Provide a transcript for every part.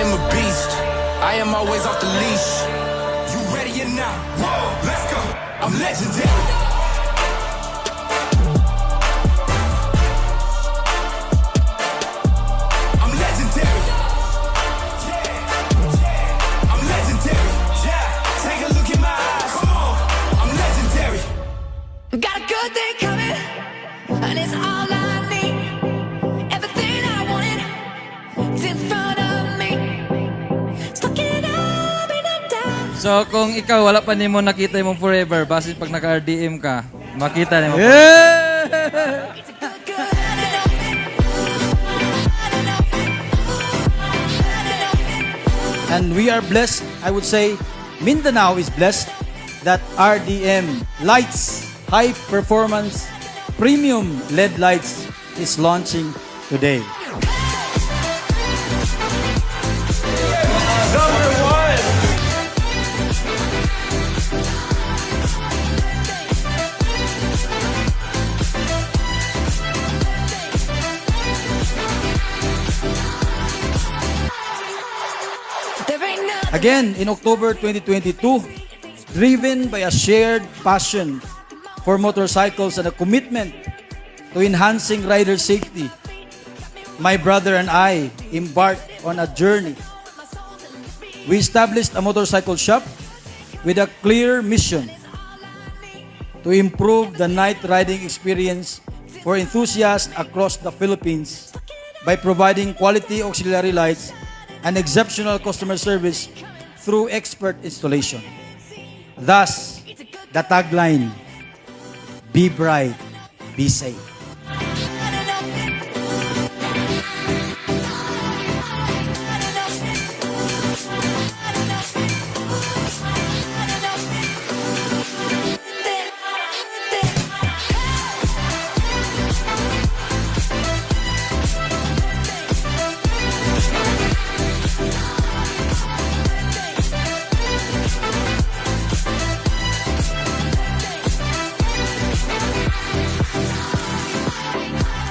am a beast. I am always off the leash. You ready or not? Whoa, let's go. I'm legendary. I'm legendary. Yeah. I'm legendary. Yeah. Take a look in my eyes. Come on. I'm legendary. Got a good thing coming, and it's all I need. Everything I wanted, it's in front of me. Stuck it up in a down. So kung ikaw wala pa nimo nakita imong forever, basin pag naka-RDM ka, makita nimo. It's a good, good. And we are blessed, I would say, Mindanao is blessed that RDM Lights, high performance premium LED lights is launching today. There ain't nothing. Again, in October 2022, driven by a shared passion for motorcycles and a commitment to enhancing rider safety, my brother and I embarked on a journey. We established a motorcycle shop with a clear mission to improve the night riding experience for enthusiasts across the Philippines by providing quality auxiliary lights and exceptional customer service through expert installation. Thus, the tagline, "Be bright, be safe."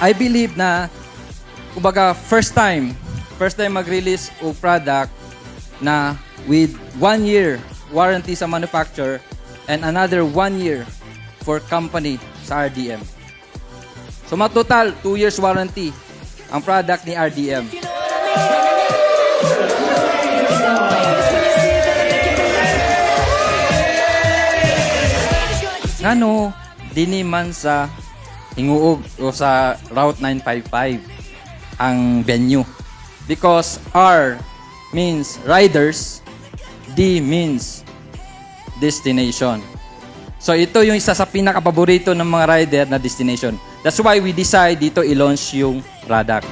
I believe na kumbaga first time mag-release o product na with 1 year warranty sa manufacturer and another 1 year for company sa RDM. So matotal 2 years warranty ang product ni RDM. Ngano dini man sa Hinguog o sa Route 955 ang venue. Because R means riders, D means destination. So ito yung isa sa pinaka-paborito ng mga rider na destination. That's why we decide dito i-launch yung product.